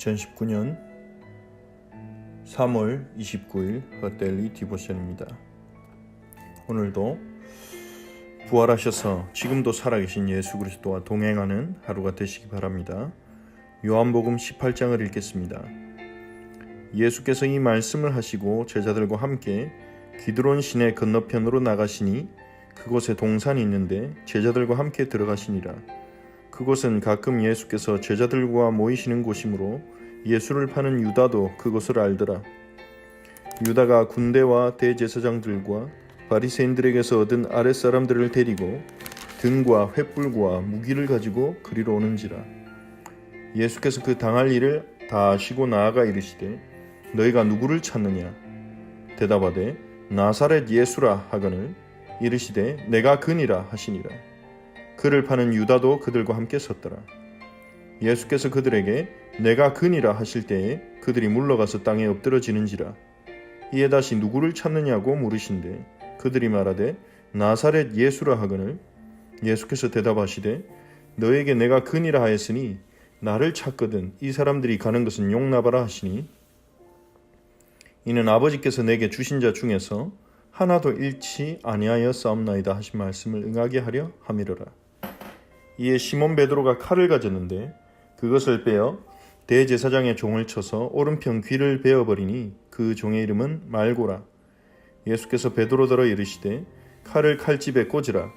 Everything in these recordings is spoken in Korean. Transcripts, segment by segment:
2019년 3월 29일 헛데일리 디보션입니다. 오늘도 부활하셔서 지금도 살아계신 예수 그리스도와 동행하는 하루가 되시기 바랍니다. 요한복음 18장을 읽겠습니다. 예수께서 이 말씀을 하시고 제자들과 함께 기드론 시내 건너편으로 나가시니 그곳에 동산이 있는데 제자들과 함께 들어가시니라. 그곳은 가끔 예수께서 제자들과 모이시는 곳이므로 예수를 파는 유다도 그곳을 알더라. 유다가 군대와 대제사장들과 바리새인들에게서 얻은 아랫사람들을 데리고 등과 횃불과 무기를 가지고 그리로 오는지라. 예수께서 그 당할 일을 다 아시고 나아가 이르시되 너희가 누구를 찾느냐? 대답하되 나사렛 예수라 하거늘 이르시되 내가 그니라 하시니라. 그를 파는 유다도 그들과 함께 섰더라. 예수께서 그들에게 내가 그니라 하실 때에 그들이 물러가서 땅에 엎드러지는지라. 이에 다시 누구를 찾느냐고 물으신대 그들이 말하되 나사렛 예수라 하거늘 예수께서 대답하시되 너에게 내가 그니라 하였으니 나를 찾거든 이 사람들이 가는 것은 용납하라 하시니 이는 아버지께서 내게 주신 자 중에서 하나도 잃지 아니하여 싸움나이다 하신 말씀을 응하게 하려 함이로라. 이에 시몬 베드로가 칼을 가졌는데 그것을 빼어 대제사장의 종을 쳐서 오른편 귀를 베어버리니 그 종의 이름은 말고라. 예수께서 베드로더러 이르시되 칼을 칼집에 꽂으라.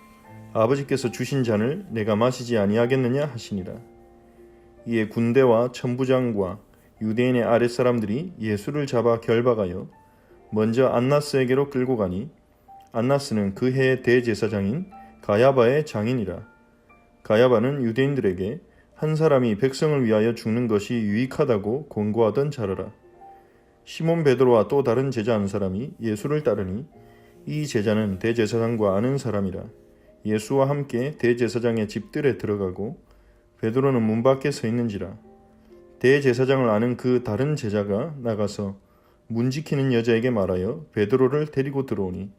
아버지께서 주신 잔을 내가 마시지 아니하겠느냐 하시니라. 이에 군대와 천부장과 유대인의 아랫사람들이 예수를 잡아 결박하여 먼저 안나스에게로 끌고 가니 안나스는 그 해의 대제사장인 가야바의 장인이라. 가야바는 유대인들에게 한 사람이 백성을 위하여 죽는 것이 유익하다고 권고하던 자르라. 시몬 베드로와 또 다른 제자 한 사람이 예수를 따르니 이 제자는 대제사장과 아는 사람이라. 예수와 함께 대제사장의 집들에 들어가고 베드로는 문 밖에 서 있는지라. 대제사장을 아는 그 다른 제자가 나가서 문 지키는 여자에게 말하여 베드로를 데리고 들어오니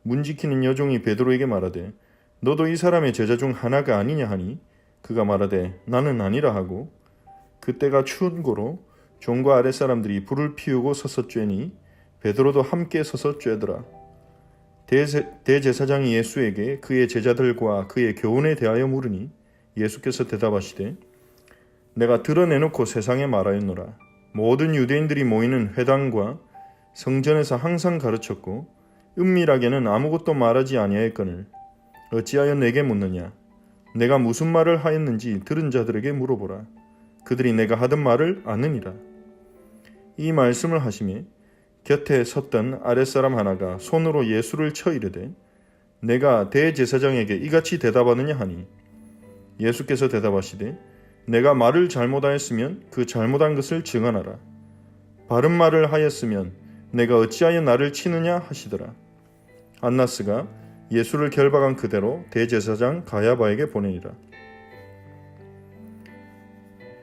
문 지키는 여종이 베드로에게 말하되 너도 이 사람의 제자 중 하나가 아니냐 하니 그가 말하되 나는 아니라 하고 그때가 추운 고로 종과 아랫사람들이 불을 피우고 서서 쬐니 베드로도 함께 서서 쬐더라. 대제사장이 예수에게 그의 제자들과 그의 교훈에 대하여 물으니 예수께서 대답하시되 내가 드러내놓고 세상에 말하였노라. 모든 유대인들이 모이는 회당과 성전에서 항상 가르쳤고 은밀하게는 아무것도 말하지 아니하였거늘 어찌하여 내게 묻느냐? 내가 무슨 말을 하였는지 들은 자들에게 물어보라. 그들이 내가 하던 말을 아느니라. 이 말씀을 하시매 곁에 섰던 아랫사람 하나가 손으로 예수를 쳐 이르되 내가 대제사장에게 이같이 대답하느냐 하니 예수께서 대답하시되 내가 말을 잘못하였으면 그 잘못한 것을 증언하라. 바른 말을 하였으면 내가 어찌하여 나를 치느냐 하시더라. 안나스가 예수를 결박한 그대로 대제사장 가야바에게 보내니라.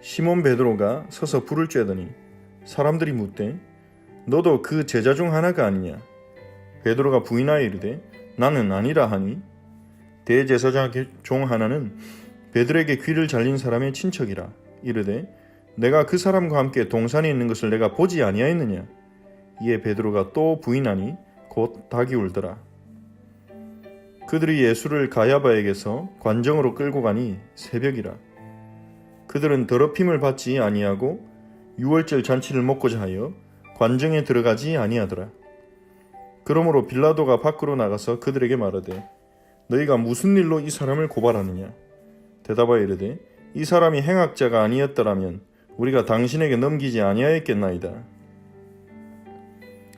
시몬 베드로가 서서 불을 쬐더니 사람들이 묻되 너도 그 제자 중 하나가 아니냐? 베드로가 부인하여 이르되 나는 아니라 하니 대제사장의 종 하나는 베드로에게 귀를 잘린 사람의 친척이라. 이르되 내가 그 사람과 함께 동산에 있는 것을 내가 보지 아니하였느냐? 이에 베드로가 또 부인하니 곧 닭이 울더라. 그들이 예수를 가야바에게서 관정으로 끌고 가니 새벽이라. 그들은 더럽힘을 받지 아니하고 유월절 잔치를 먹고자 하여 관정에 들어가지 아니하더라. 그러므로 빌라도가 밖으로 나가서 그들에게 말하되 너희가 무슨 일로 이 사람을 고발하느냐? 대답하여 이르되 이 사람이 행악자가 아니었더라면 우리가 당신에게 넘기지 아니하였겠나이다.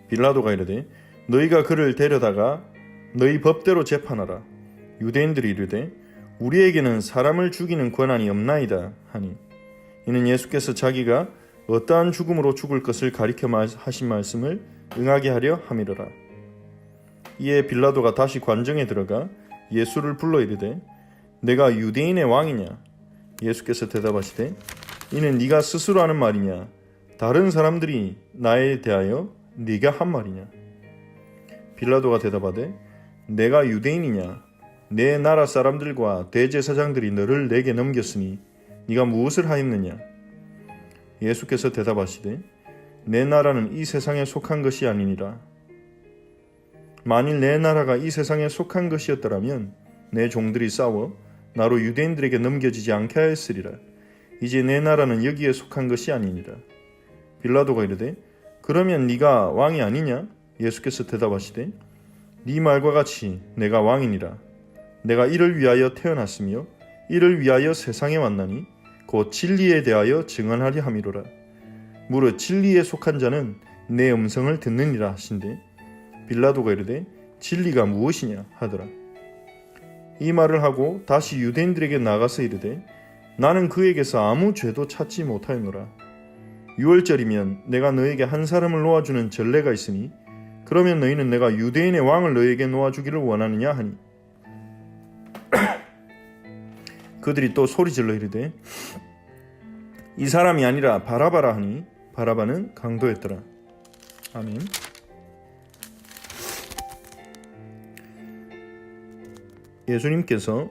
빌라도가 이르되 너희가 그를 데려다가 너희 법대로 재판하라. 유대인들이 이르되 우리에게는 사람을 죽이는 권한이 없나이다 하니 이는 예수께서 자기가 어떠한 죽음으로 죽을 것을 가리켜 하신 말씀을 응하게 하려 함이로라. 이에 빌라도가 다시 관정에 들어가 예수를 불러 이르되 내가 유대인의 왕이냐? 예수께서 대답하시되 이는 네가 스스로 하는 말이냐? 다른 사람들이 나에 대하여 네가 한 말이냐? 빌라도가 대답하되 내가 유대인이냐? 내 나라 사람들과 대제사장들이 너를 내게 넘겼으니 네가 무엇을 하였느냐? 예수께서 대답하시되 내 나라는 이 세상에 속한 것이 아니니라. 만일 내 나라가 이 세상에 속한 것이었더라면 내 종들이 싸워 나로 유대인들에게 넘겨지지 않게 하였으리라. 이제 내 나라는 여기에 속한 것이 아니니라. 빌라도가 이르되 그러면 네가 왕이 아니냐? 예수께서 대답하시되 네 말과 같이 내가 왕이니라. 내가 이를 위하여 태어났으며 이를 위하여 세상에 왔나니 곧 진리에 대하여 증언하려 함이로라. 무릇 진리에 속한 자는 내 음성을 듣느니라 하신대 빌라도가 이르되 진리가 무엇이냐 하더라. 이 말을 하고 다시 유대인들에게 나가서 이르되 나는 그에게서 아무 죄도 찾지 못하였노라. 유월절이면 내가 너에게 한 사람을 놓아주는 전례가 있으니 그러면 너희는 내가 유대인의 왕을 너에게 놓아주기를 원하느냐 하니 그들이 또 소리질러 이르되 이 사람이 아니라 바라바라 하니 바라바는 강도였더라. 아멘. 예수님께서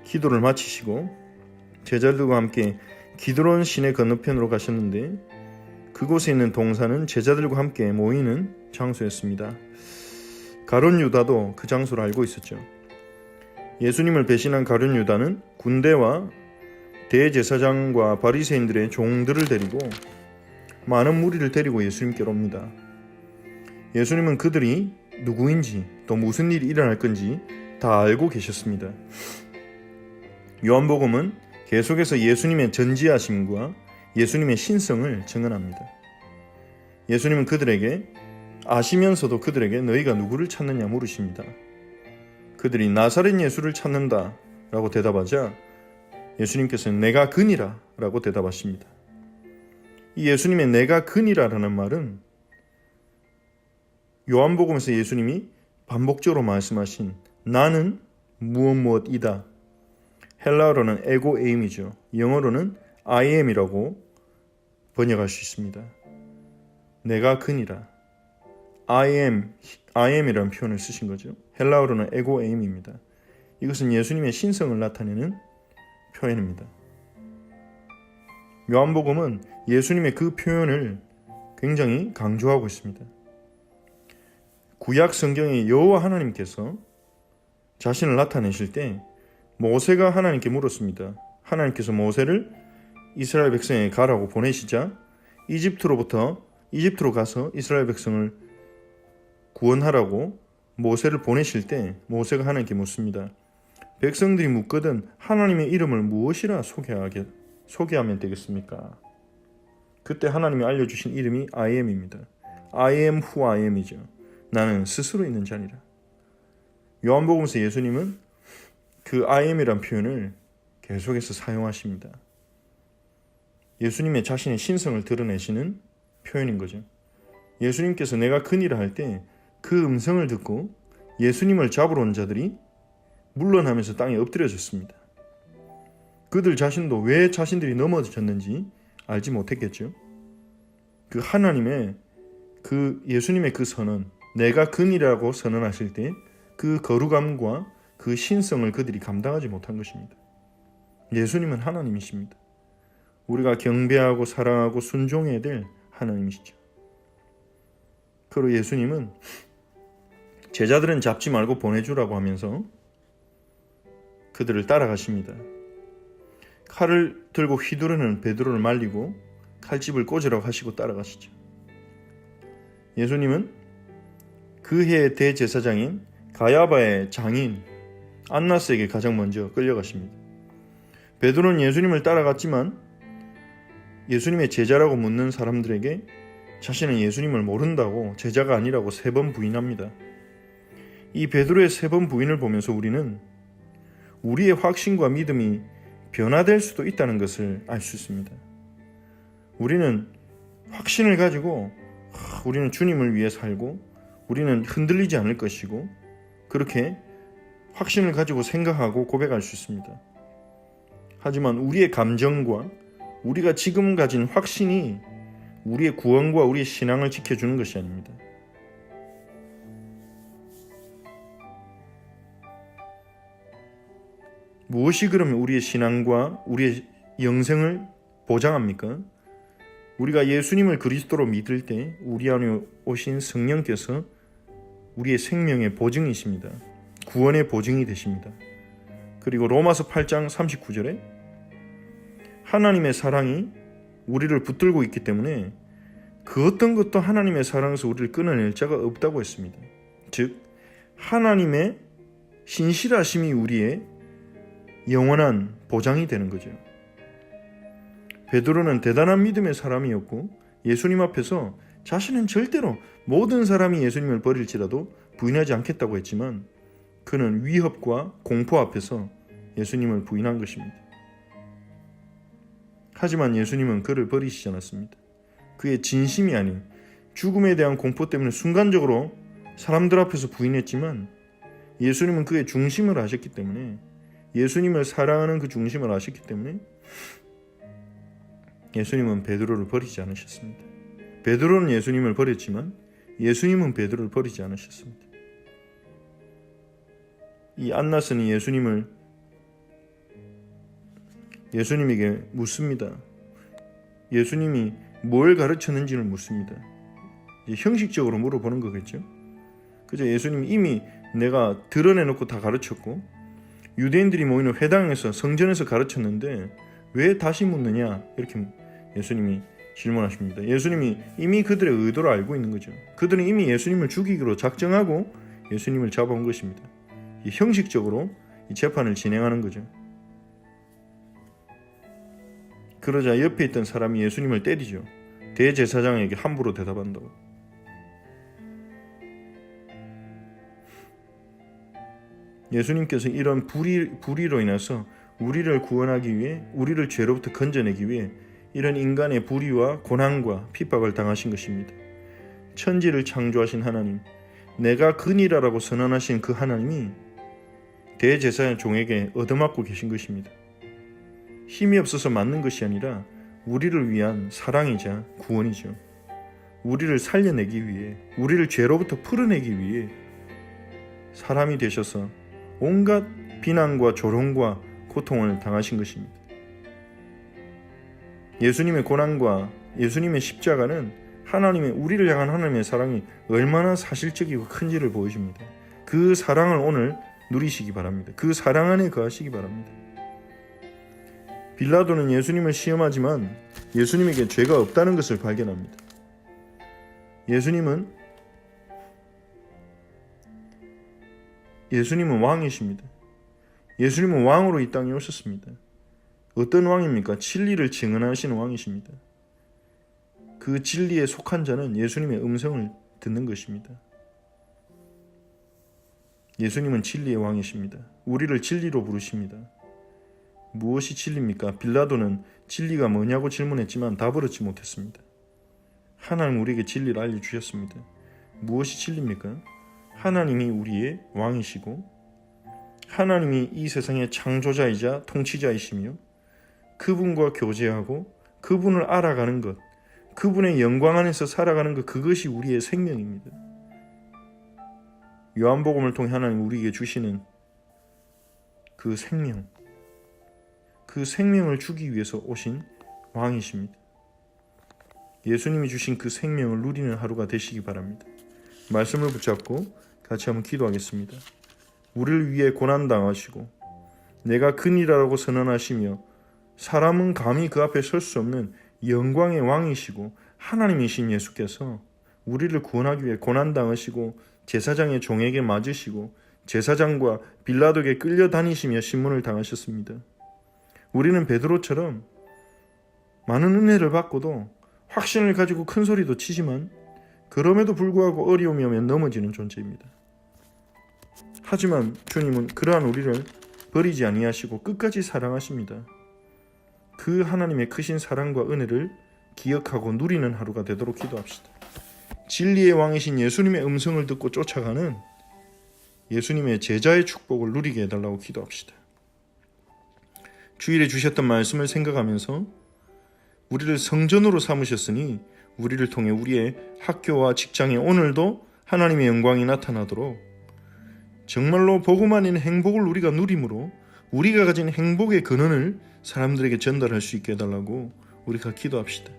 기도를 마치시고 제자들과 함께 기드론 시내 건너편으로 가셨는데 그곳에 있는 동산은 제자들과 함께 모이는 장소였습니다. 가룟 유다도 그 장소를 알고 있었죠. 예수님을 배신한 가룟 유다는 군대와 대제사장과 바리새인들의 종들을 데리고 많은 무리를 데리고 예수님께로 옵니다. 예수님은 그들이 누구인지 또 무슨 일이 일어날 건지 다 알고 계셨습니다. 요한복음은 계속해서 예수님의 전지하심과 예수님의 신성을 증언합니다. 예수님은 그들에게 아시면서도 그들에게 너희가 누구를 찾느냐 물으십니다. 그들이 나사렛 예수를 찾는다 라고 대답하자 예수님께서는 내가 그니라 라고 대답하십니다. 이 예수님의 내가 그니라 라는 말은 요한복음에서 예수님이 반복적으로 말씀하신 나는 무엇이다. 헬라어로는 에고 에임이죠. 영어로는 I am이라고 번역할 수 있습니다. 내가 그니라. I am이라는 표현을 쓰신 거죠. 헬라어로는 에고 에임입니다. 이것은 예수님의 신성을 나타내는 표현입니다. 요한복음은 예수님의 그 표현을 굉장히 강조하고 있습니다. 구약 성경의 여호와 하나님께서 자신을 나타내실 때 모세가 하나님께 물었습니다. 하나님께서 모세를 이스라엘 백성에게 가라고 보내시자 이집트로 가서 이스라엘 백성을 구원하라고 모세를 보내실 때 모세가 하나님께 묻습니다. 백성들이 묻거든 하나님의 이름을 무엇이라 소개하면 되겠습니까? 그때 하나님이 알려주신 이름이 I am입니다. I am who I am이죠. 나는 스스로 있는 자니라. 요한복음에서 예수님은 그 I am이란 표현을 계속해서 사용하십니다. 예수님의 자신의 신성을 드러내시는 표현인 거죠. 예수님께서 내가 그니라 할 때 그 음성을 듣고 예수님을 잡으러 온 자들이 물러나면서 땅에 엎드려졌습니다. 그들 자신도 왜 자신들이 넘어졌는지 알지 못했겠죠. 그 하나님의 그 예수님의 그 선언, 내가 그니라고 선언하실 때 그 거룩함과 그 신성을 그들이 감당하지 못한 것입니다. 예수님은 하나님이십니다. 우리가 경배하고 사랑하고 순종해야 될 하나님이시죠. 그리고 예수님은 제자들은 잡지 말고 보내주라고 하면서 그들을 따라가십니다. 칼을 들고 휘두르는 베드로를 말리고 칼집을 꽂으라고 하시고 따라가시죠. 예수님은 그 해의 대제사장인 가야바의 장인 안나스에게 가장 먼저 끌려가십니다. 베드로는 예수님을 따라갔지만 예수님의 제자라고 묻는 사람들에게 자신은 예수님을 모른다고 제자가 아니라고 3번 부인합니다. 이 베드로의 3번 부인을 보면서 우리는 우리의 확신과 믿음이 변화될 수도 있다는 것을 알 수 있습니다. 우리는 확신을 가지고 우리는 주님을 위해 살고 우리는 흔들리지 않을 것이고 그렇게 확신을 가지고 생각하고 고백할 수 있습니다. 하지만 우리의 감정과 우리가 지금 가진 확신이 우리의 구원과 우리의 신앙을 지켜주는 것이 아닙니다. 무엇이 그러면 우리의 신앙과 우리의 영생을 보장합니까? 우리가 예수님을 그리스도로 믿을 때 우리 안에 오신 성령께서 우리의 생명의 보증이십니다. 구원의 보증이 되십니다. 그리고 로마서 8장 39절에 하나님의 사랑이 우리를 붙들고 있기 때문에 그 어떤 것도 하나님의 사랑에서 우리를 끊어낼 자가 없다고 했습니다. 즉 하나님의 신실하심이 우리의 영원한 보장이 되는 거죠. 베드로는 대단한 믿음의 사람이었고 예수님 앞에서 자신은 절대로 모든 사람이 예수님을 버릴지라도 부인하지 않겠다고 했지만 그는 위협과 공포 앞에서 예수님을 부인한 것입니다. 하지만 예수님은 그를 버리시지 않았습니다. 그의 진심이 아닌 죽음에 대한 공포 때문에 순간적으로 사람들 앞에서 부인했지만 예수님은 그의 중심을 아셨기 때문에 예수님을 사랑하는 그 중심을 아셨기 때문에 예수님은 베드로를 버리지 않으셨습니다. 베드로는 예수님을 버렸지만 예수님은 베드로를 버리지 않으셨습니다. 이 안나스는 예수님에게 묻습니다. 예수님이 뭘 가르쳤는지를 묻습니다. 형식적으로 물어보는 거겠죠. 그죠? 예수님이 이미 내가 드러내놓고 다 가르쳤고 유대인들이 모이는 회당에서 성전에서 가르쳤는데 왜 다시 묻느냐 이렇게 예수님이 질문하십니다. 예수님이 이미 그들의 의도를 알고 있는 거죠. 그들은 이미 예수님을 죽이기로 작정하고 예수님을 잡아온 것입니다. 형식적으로 이 재판을 진행하는 거죠. 그러자 옆에 있던 사람이 예수님을 때리죠. 대제사장에게 함부로 대답한다고. 예수님께서 이런 불의로 인해서 우리를 구원하기 위해 우리를 죄로부터 건져내기 위해 이런 인간의 불의와 고난과 핍박을 당하신 것입니다. 천지를 창조하신 하나님, 내가 그니라라고 선언하신 그 하나님이 대제사장 종에게 얻어맞고 계신 것입니다. 힘이 없어서 맞는 것이 아니라 우리를 위한 사랑이자 구원이죠. 우리를 살려내기 위해, 우리를 죄로부터 풀어내기 위해 사람이 되셔서 온갖 비난과 조롱과 고통을 당하신 것입니다. 예수님의 고난과 예수님의 십자가는 우리를 향한 하나님의 사랑이 얼마나 사실적이고 큰지를 보여줍니다. 그 사랑을 오늘 누리시기 바랍니다. 그 사랑 안에 거하시기 바랍니다. 빌라도는 예수님을 시험하지만 예수님에게 죄가 없다는 것을 발견합니다. 예수님은 왕이십니다. 예수님은 왕으로 이 땅에 오셨습니다. 어떤 왕입니까? 진리를 증언하시는 왕이십니다. 그 진리에 속한 자는 예수님의 음성을 듣는 것입니다. 예수님은 진리의 왕이십니다. 우리를 진리로 부르십니다. 무엇이 진리입니까? 빌라도는 진리가 뭐냐고 질문했지만 답을 얻지 못했습니다. 하나님 우리에게 진리를 알려주셨습니다. 무엇이 진리입니까? 하나님이 우리의 왕이시고 하나님이 이 세상의 창조자이자 통치자이시며 그분과 교제하고 그분을 알아가는 것, 그분의 영광 안에서 살아가는 것, 그것이 우리의 생명입니다. 요한복음을 통해 하나님 우리에게 주시는 그 생명을 주기 위해서 오신 왕이십니다. 예수님이 주신 그 생명을 누리는 하루가 되시기 바랍니다. 말씀을 붙잡고 같이 한번 기도하겠습니다. 우리를 위해 고난당하시고 내가 그니라라고 선언하시며 사람은 감히 그 앞에 설 수 없는 영광의 왕이시고 하나님이신 예수께서 우리를 구원하기 위해 고난당하시고 제사장의 종에게 맞으시고 제사장과 빌라도에게 끌려다니시며 신문을 당하셨습니다. 우리는 베드로처럼 많은 은혜를 받고도 확신을 가지고 큰 소리도 치지만 그럼에도 불구하고 어려움이 오면 넘어지는 존재입니다. 하지만 주님은 그러한 우리를 버리지 아니하시고 끝까지 사랑하십니다. 그 하나님의 크신 사랑과 은혜를 기억하고 누리는 하루가 되도록 기도합시다. 진리의 왕이신 예수님의 음성을 듣고 쫓아가는 예수님의 제자의 축복을 누리게 해달라고 기도합시다. 주일에 주셨던 말씀을 생각하면서 우리를 성전으로 삼으셨으니 우리를 통해 우리의 학교와 직장에 오늘도 하나님의 영광이 나타나도록 정말로 복음 아닌 행복을 우리가 누림으로 우리가 가진 행복의 근원을 사람들에게 전달할 수 있게 해달라고 우리가 기도합시다.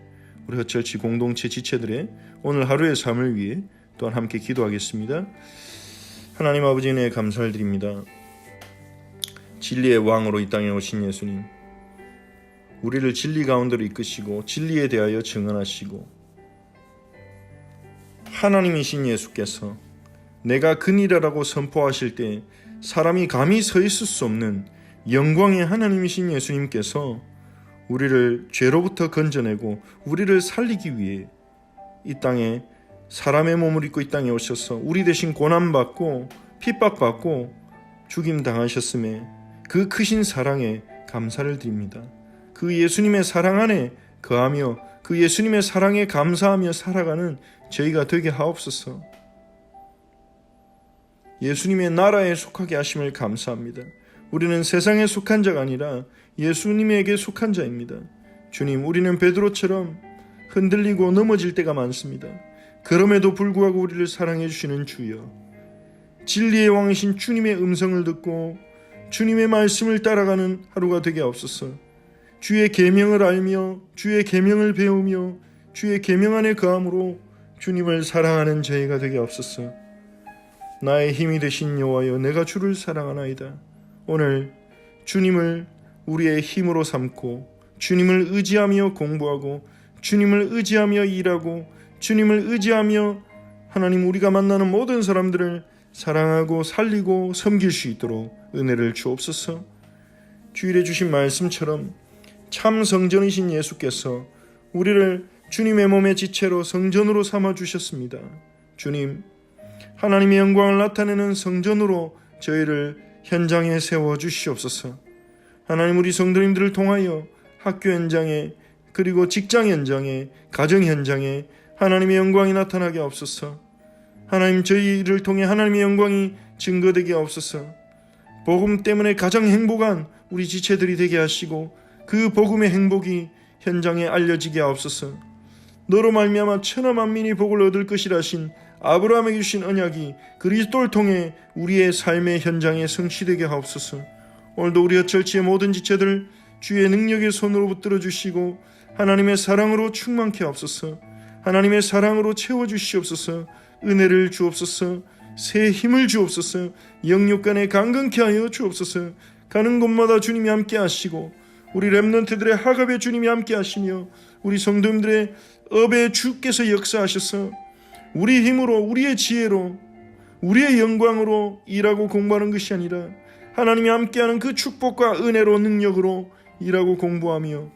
우리 헛철치 공동체 지체들의 오늘 하루의 삶을 위해 또한 함께 기도하겠습니다. 하나님 아버지 은혜에 감사를 드립니다. 진리의 왕으로 이 땅에 오신 예수님, 우리를 진리 가운데로 이끄시고 진리에 대하여 증언하시고, 하나님이신 예수께서 내가 그니라라고 선포하실 때 사람이 감히 서 있을 수 없는 영광의 하나님이신 예수님께서 우리를 죄로부터 건져내고 우리를 살리기 위해 이 땅에 사람의 몸을 입고 이 땅에 오셔서 우리 대신 고난받고 핍박받고 죽임당하셨음에 그 크신 사랑에 감사를 드립니다. 그 예수님의 사랑 안에 거하며 그 예수님의 사랑에 감사하며 살아가는 저희가 되게 하옵소서. 예수님의 나라에 속하게 하심을 감사합니다. 우리는 세상에 속한 자가 아니라 예수님에게 속한 자입니다. 주님, 우리는 베드로처럼 흔들리고 넘어질 때가 많습니다. 그럼에도 불구하고 우리를 사랑해 주시는 주여, 진리의 왕이신 주님의 음성을 듣고 주님의 말씀을 따라가는 하루가 되게 하옵소서. 주의 계명을 알며 주의 계명을 배우며 주의 계명 안에 거함으로 주님을 사랑하는 저희가 되게 하옵소서. 나의 힘이 되신 여호와여, 내가 주를 사랑하나이다. 오늘 주님을 우리의 힘으로 삼고 주님을 의지하며 공부하고 주님을 의지하며 일하고 주님을 의지하며 하나님 우리가 만나는 모든 사람들을 사랑하고 살리고 섬길 수 있도록 은혜를 주옵소서. 주일에 주신 말씀처럼 참 성전이신 예수께서 우리를 주님의 몸의 지체로 성전으로 삼아 주셨습니다. 주님, 하나님의 영광을 나타내는 성전으로 저희를 현장에 세워 주시옵소서. 하나님, 우리 성도님들을 통하여 학교 현장에, 그리고 직장 현장에, 가정 현장에 하나님의 영광이 나타나게 하옵소서. 하나님, 저희를 통해 하나님의 영광이 증거되게 하옵소서. 복음 때문에 가장 행복한 우리 지체들이 되게 하시고 그 복음의 행복이 현장에 알려지게 하옵소서. 너로 말미암아 천하 만민이 복을 얻을 것이라 하신 아브라함에게 주신 언약이 그리스도를 통해 우리의 삶의 현장에 성취되게 하옵소서. 오늘도 우리 헛철치의 모든 지체들 주의 능력의 손으로 붙들어 주시고 하나님의 사랑으로 충만케 하옵소서. 하나님의 사랑으로 채워주시옵소서. 은혜를 주옵소서. 새 힘을 주옵소서. 영육간에 강건케 하여 주옵소서. 가는 곳마다 주님이 함께 하시고 우리 렘넌트들의 하갑에 주님이 함께 하시며 우리 성도님들의 업에 주께서 역사하셔서 우리 힘으로, 우리의 지혜로, 우리의 영광으로 일하고 공부하는 것이 아니라 하나님이 함께하는 그 축복과 은혜로, 능력으로 일하고 공부하며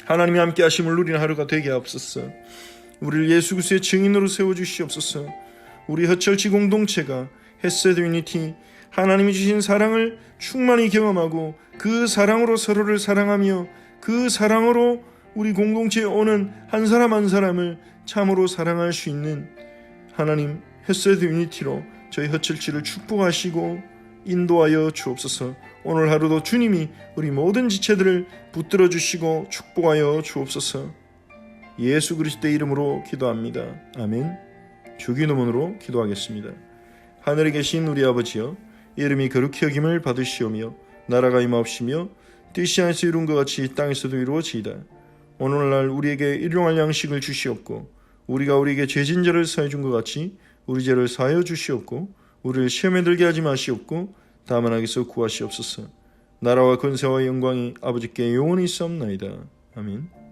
하나님이 함께 하심을 누리는 하루가 되게 하옵소서. 우리를 예수 그리스도의 증인으로 세워주시옵소서. 우리 헛철치 공동체가 헤세드 유니티, 하나님이 주신 사랑을 충만히 경험하고 그 사랑으로 서로를 사랑하며 그 사랑으로 우리 공동체에 오는 한 사람 한 사람을 참으로 사랑할 수 있는 하나님 헤세드 유니티로 저희 헛철치를 축복하시고 인도하여 주옵소서. 오늘 하루도 주님이 우리 모든 지체들을 붙들어 주시고 축복하여 주옵소서. 예수 그리스도의 이름으로 기도합니다. 아멘. 주기도문으로 기도하겠습니다. 하늘에 계신 우리 아버지여, 이름이 거룩히 여김을 받으시오며 나라가 임하옵시며 뜻이 하늘에서 이룬 것 같이 땅에서도 이루어지이다. 오늘날 우리에게 일용할 양식을 주시옵고 우리가 우리에게 죄진 자를 사해 준 것 같이 우리 죄를 사하여 주시옵고 우리를 시험에 들게 하지 마시옵고 다만 악에서 구하시옵소서. 나라와 권세와 영광이 아버지께 영원히 있사옵나이다. 아멘.